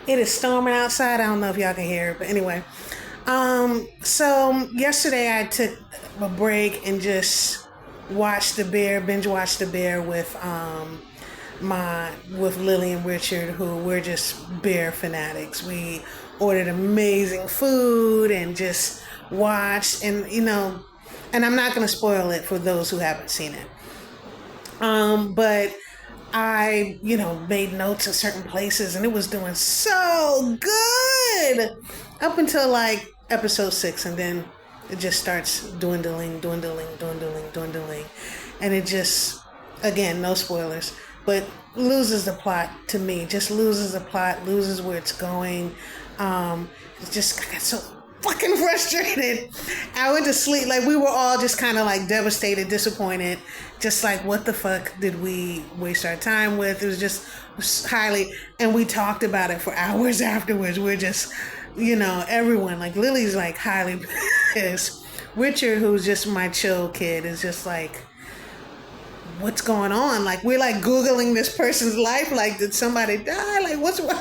It is storming outside. I don't know if y'all can hear it, but anyway. So yesterday I took a break and just binge watched the bear with Lily and Richard, who we're just bear fanatics. We ordered amazing food and just watched, and and I'm not gonna spoil it for those who haven't seen it. But I, made notes in certain places and it was doing so good up until like episode 6, and then it just starts dwindling. And it just, again, no spoilers, but loses the plot to me. Just loses the plot, loses where it's going. It's just, I got so fucking frustrated. I went to sleep, like we were all just kind of like devastated, disappointed, just like what the fuck did we waste our time with? It was just highly, and we talked about it for hours afterwards. We're just, everyone, like Lily's like highly pissed. Richard, who's just my chill kid, is just like, what's going on? Like we're like Googling this person's life, like did somebody die? Like what's wrong?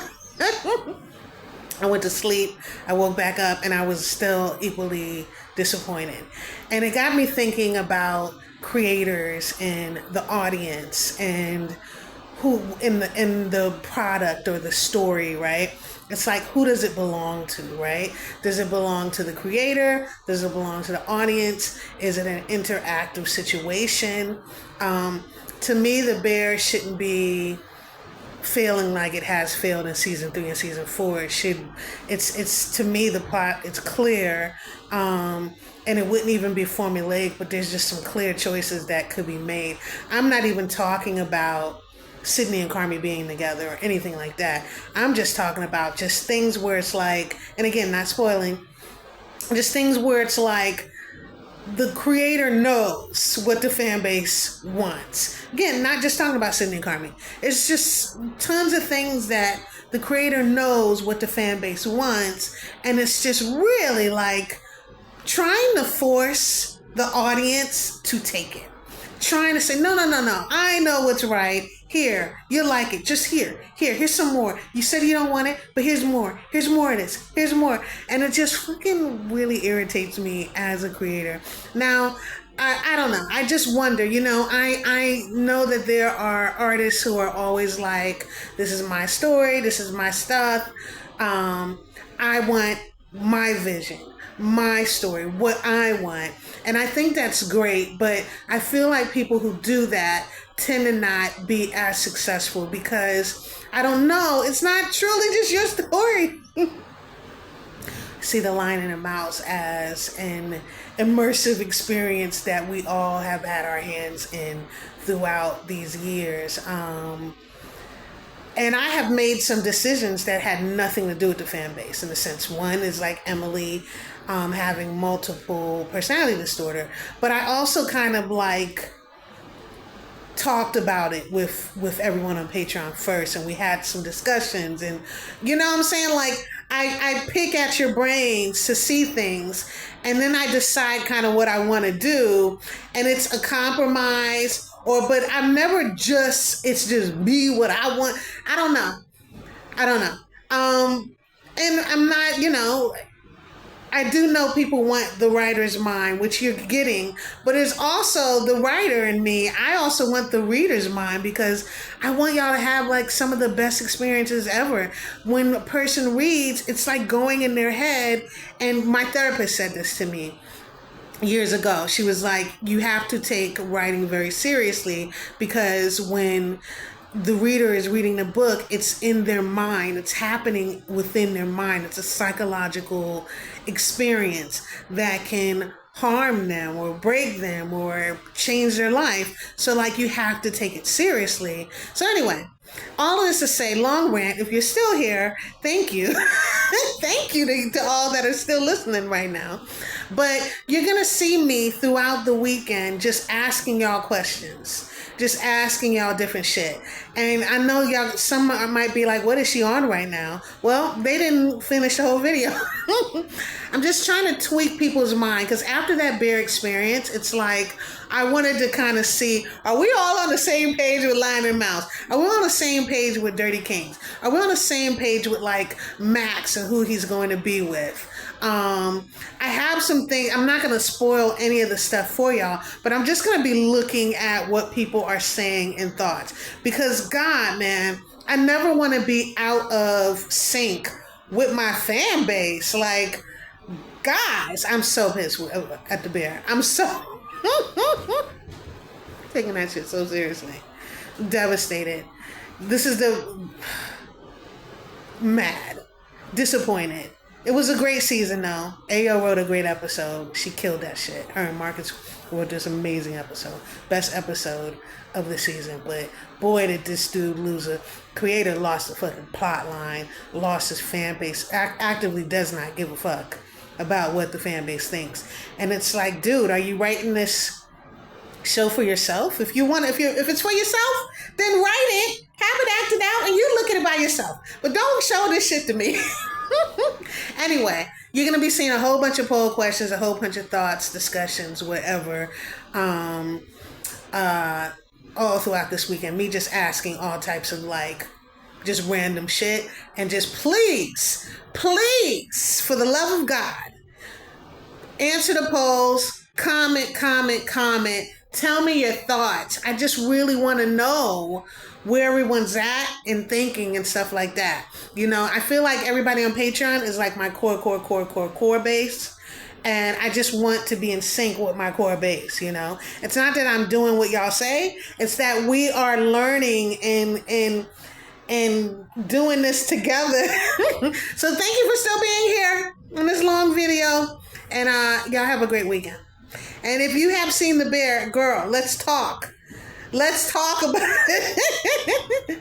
I went to sleep, I woke back up, and I was still equally disappointed. And it got me thinking about creators and the audience and who in the product or the story, right? It's like, who does it belong to, right? Does it belong to the creator? Does it belong to the audience? Is it an interactive situation? To me, the bear shouldn't be feeling like it has failed in season 3 and season 4. It's to me, the plot, it's clear, and it wouldn't even be formulaic, but there's just some clear choices that could be made. I'm not even talking about Sydney and Carmi being together or anything like that. I'm just talking about just things where it's like, and again, not spoiling, just things where it's like the creator knows what the fan base wants. Again, not just talking about Sydney and Carmi. It's just tons of things that the creator knows what the fan base wants, and it's just really like trying to force the audience to take it. Trying to say, no, I know what's right. Here, you like it. Just here's some more. You said you don't want it, but here's more. Here's more of this. Here's more. And it just fucking really irritates me as a creator. Now, I don't know. I just wonder, I know that there are artists who are always like, this is my story. This is my stuff. I want my vision, my story, what I want. And I think that's great, but I feel like people who do that tend to not be as successful because, I don't know, it's not truly just your story. See, The Lion and the Mouse as an immersive experience that we all have had our hands in throughout these years. And I have made some decisions that had nothing to do with the fan base, in a sense. One is like Emily having multiple personality disorder, but I also kind of like talked about it with everyone on Patreon first, and we had some discussions, and you know what I'm saying, like I pick at your brains to see things, and then I decide kind of what I want to do, and it's a compromise, but I'm never just, it's just me what I want. I don't know. And I'm not, I do know people want the writer's mind, which you're getting, but there's also the writer in me. I also want the reader's mind, because I want y'all to have like some of the best experiences ever. When a person reads, it's like going in their head. And my therapist said this to me years ago. She was like, you have to take writing very seriously, because when the reader is reading the book, it's in their mind, it's happening within their mind. It's a psychological experience that can harm them or break them or change their life. So like, you have to take it seriously. So anyway, all of this to say, long rant, if you're still here, thank you. Thank you to all that are still listening right now. But you're going to see me throughout the weekend just asking y'all questions. Just asking y'all different shit. And I know y'all, some might be like, what is she on right now? Well, they didn't finish the whole video. I'm just trying to tweak people's mind, because after that bear experience, it's like, I wanted to kind of see, are we all on the same page with Lion and Mouse? Are we on the same page with Dirty Kings? Are we on the same page with like Max and who he's going to be with? I have some things. I'm not going to spoil any of the stuff for y'all, but I'm just going to be looking at what people are saying in thoughts. Because God, man, I never want to be out of sync with my fan base. Like, guys, I'm so pissed at the bear. I'm so taking that shit so seriously. Devastated. This is the mad, disappointed. It was a great season though. Ayo wrote a great episode. She killed that shit. Her and Marcus wrote this amazing episode. Best episode of the season. But boy, did this dude lose a creator, lost the fucking plot line, lost his fan base, actively does not give a fuck about what the fan base thinks. And it's like, dude, are you writing this show for yourself? If it's for yourself, then write it, have it acted out, and you look at it by yourself. But don't show this shit to me. Anyway, you're going to be seeing a whole bunch of poll questions, a whole bunch of thoughts, discussions, whatever, all throughout this weekend. Me just asking all types of like just random shit. And just please, for the love of God, answer the polls, comment. Tell me your thoughts. I just really want to know where everyone's at in thinking and stuff like that. You know, I feel like everybody on Patreon is like my core base. And I just want to be in sync with my core base, you know. It's not that I'm doing what y'all say. It's that we are learning and doing this together. So thank you for still being here on this long video. And y'all have a great weekend. And if you have seen the bear, girl, let's talk. Let's talk about it.